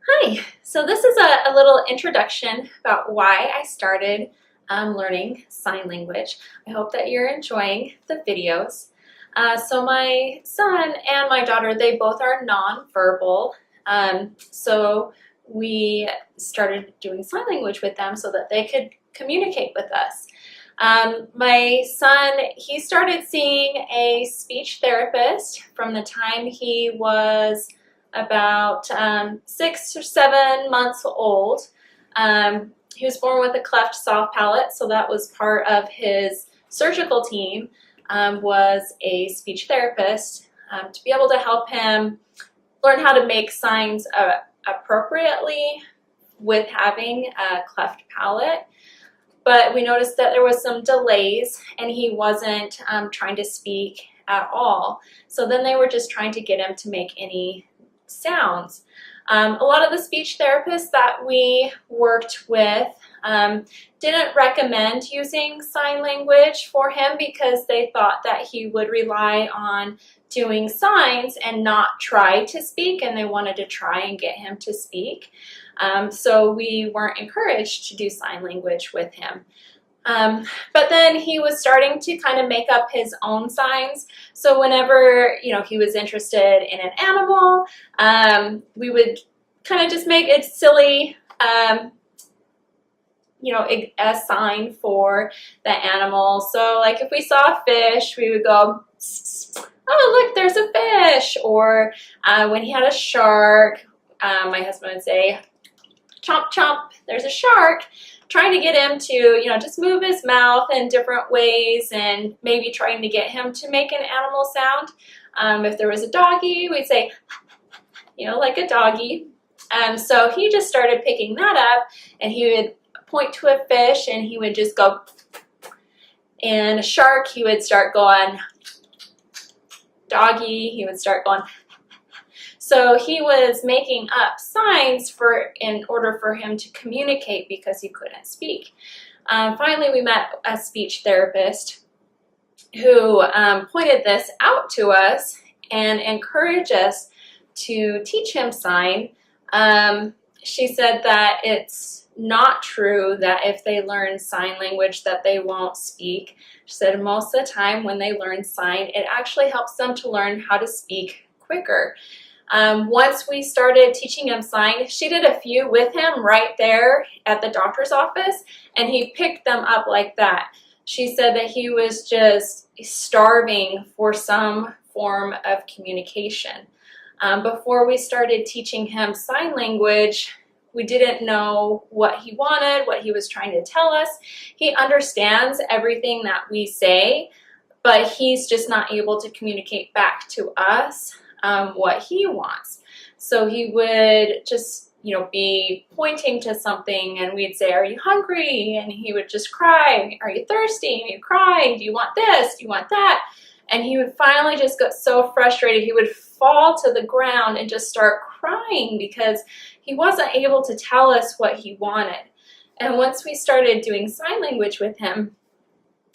Hi, so this is a little introduction about why I started learning sign language. I hope that you're enjoying the videos. So my son and my daughter, they both are nonverbal. So we started doing sign language with them so that they could communicate with us. My son, he started seeing a speech therapist from the time he was about 6 or 7 months old. He was born with a cleft soft palate, so that was part of his surgical team, was a speech therapist to be able to help him learn how to make signs appropriately with having a cleft palate. But we noticed that there was some delays and he wasn't trying to speak at all. So then they were just trying to get him to make any sounds. A lot of the speech therapists that we worked with didn't recommend using sign language for him because they thought that he would rely on doing signs and not try to speak, and they wanted to try and get him to speak. So we weren't encouraged to do sign language with him. But then he was starting to kind of make up his own signs. So whenever, he was interested in an animal, we would kind of just make it silly, a sign for the animal. So like if we saw a fish, we would go, oh, look, there's a fish. Or when he had a shark, my husband would say, chomp, chomp, there's a shark. Trying to get him to, just move his mouth in different ways and maybe trying to get him to make an animal sound. If there was a doggy, we'd say, like a doggy. So he just started picking that up, and he would point to a fish and he would just go, and a shark, he would start going, doggy, he would start going. So he was making up signs in order for him to communicate because he couldn't speak. Finally, we met a speech therapist who pointed this out to us and encouraged us to teach him sign. She said that it's not true that if they learn sign language that they won't speak. She said most of the time when they learn sign, it actually helps them to learn how to speak quicker. Once we started teaching him sign, she did a few with him right there at the doctor's office, and he picked them up like that. She said that he was just starving for some form of communication. Before we started teaching him sign language, we didn't know what he wanted, what he was trying to tell us. He understands everything that we say, but he's just not able to communicate back to us what he wants. So he would just, be pointing to something, and we'd say, are you hungry? And he would just cry. Are you thirsty? And he'd cry. Do you want this? Do you want that? And he would finally just get so frustrated, he would fall to the ground and just start crying because he wasn't able to tell us what he wanted. And once we started doing sign language with him,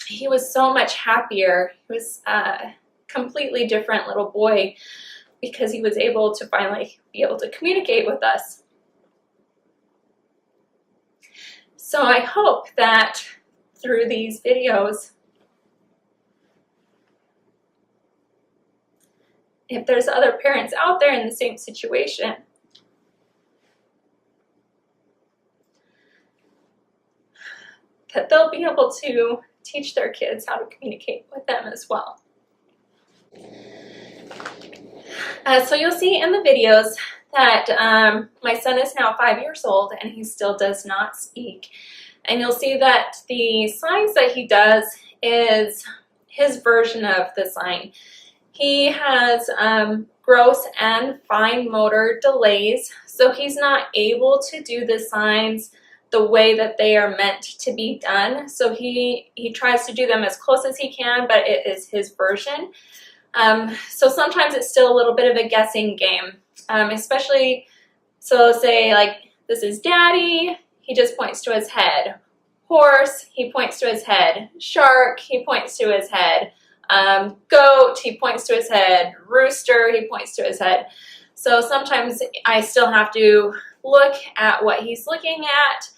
he was so much happier. He was a completely different little boy because he was able to finally be able to communicate with us. So I hope that through these videos, if there's other parents out there in the same situation, that they'll be able to teach their kids how to communicate with them as well. So you'll see in the videos that my son is now 5 years old and he still does not speak. And you'll see that the signs that he does is his version of the sign. He has gross and fine motor delays, so he's not able to do the signs the way that they are meant to be done. So he tries to do them as close as he can, but it is his version. So sometimes it's still a little bit of a guessing game, especially, so say like, this is daddy, he just points to his head. Horse, he points to his head. Shark, he points to his head. Goat, he points to his head. Rooster, he points to his head. So sometimes I still have to look at what he's looking at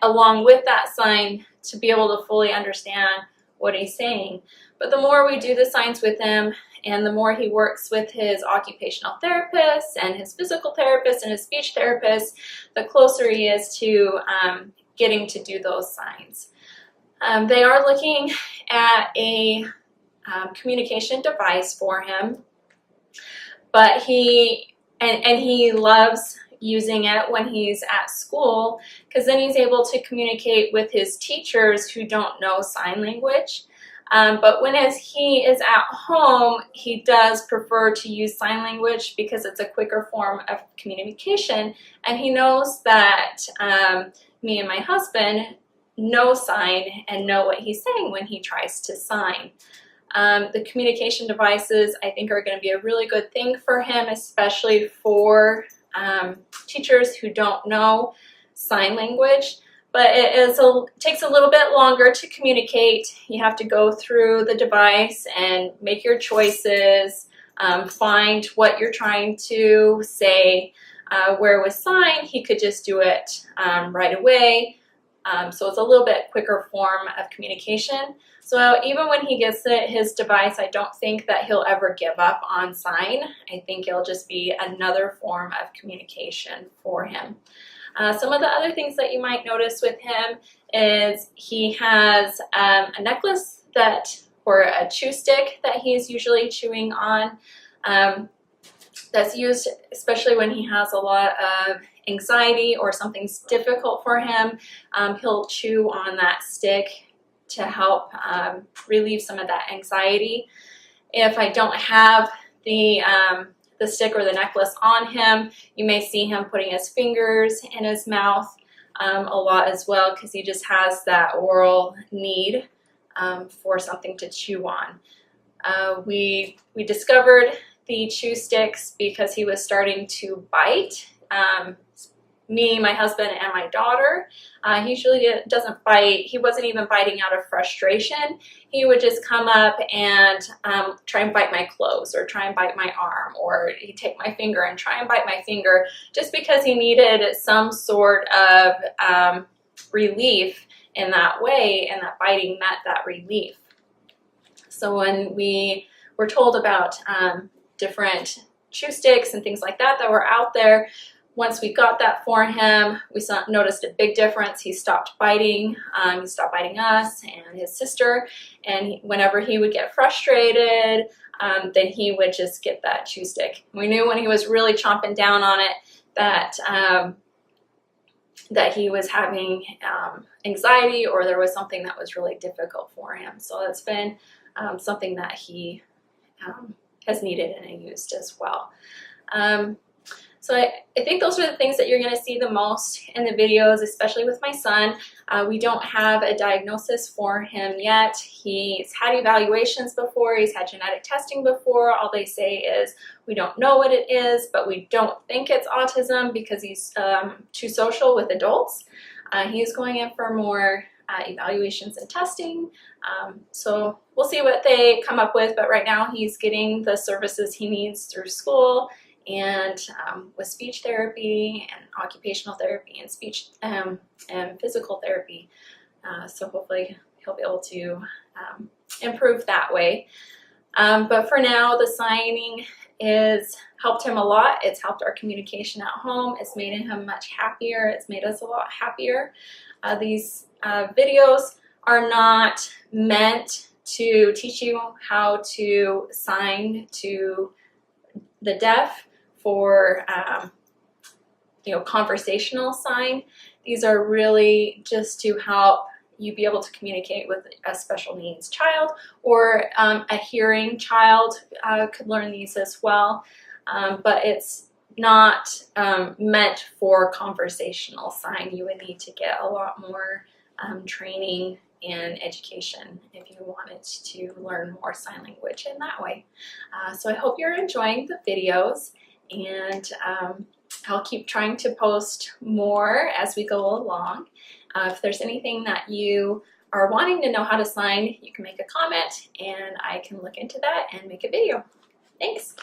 along with that sign to be able to fully understand what he's saying. But the more we do the signs with him, and the more he works with his occupational therapist and his physical therapist and his speech therapist, the closer he is to getting to do those signs. They are looking at a communication device for him, but he loves using it when he's at school, because then he's able to communicate with his teachers who don't know sign language. But when he is at home, he does prefer to use sign language because it's a quicker form of communication, and he knows that me and my husband know sign and know what he's saying when he tries to sign. The communication devices, I think, are going to be a really good thing for him, especially for teachers who don't know sign language. But it takes a little bit longer to communicate. You have to go through the device and make your choices, find what you're trying to say. Where with sign, he could just do it right away. So it's a little bit quicker form of communication. So even when he gets his device, I don't think that he'll ever give up on sign. I think it'll just be another form of communication for him. Some of the other things that you might notice with him is he has a necklace or a chew stick that he's usually chewing on. That's used especially when he has a lot of anxiety or something's difficult for him. He'll chew on that stick to help relieve some of that anxiety. If I don't have the stick or the necklace on him, you may see him putting his fingers in his mouth a lot as well, because he just has that oral need for something to chew on. We discovered the chew sticks because he was starting to bite. Me, my husband, and my daughter. He usually doesn't bite. He wasn't even biting out of frustration. He would just come up and try and bite my clothes, or try and bite my arm, or he'd take my finger and try and bite my finger, just because he needed some sort of relief in that way, and that biting meant that relief. So when we were told about different chew sticks and things like that were out there, once we got that for him, we noticed a big difference. He stopped biting. He stopped biting us and his sister. And whenever he would get frustrated, then he would just get that chew stick. We knew when he was really chomping down on it that that he was having anxiety, or there was something that was really difficult for him. So that's been something that he has needed and used as well. So I think those are the things that you're going to see the most in the videos, especially with my son. We don't have a diagnosis for him yet. He's had evaluations before. He's had genetic testing before. All they say is, we don't know what it is, but we don't think it's autism because he's too social with adults. He's going in for more evaluations and testing. So we'll see what they come up with, but right now he's getting the services he needs through school, and with speech therapy and occupational therapy and speech and physical therapy. So hopefully he'll be able to improve that way. But for now, the signing has helped him a lot. It's helped our communication at home. It's made him much happier. It's made us a lot happier. These videos are not meant to teach you how to sign to the deaf for conversational sign. These are really just to help you be able to communicate with a special needs child, or a hearing child could learn these as well, but it's not meant for conversational sign. You would need to get a lot more training and education if you wanted to learn more sign language in that way. So I hope you're enjoying the videos, and I'll keep trying to post more as we go along. If there's anything that you are wanting to know how to sign, you can make a comment and I can look into that and make a video. Thanks!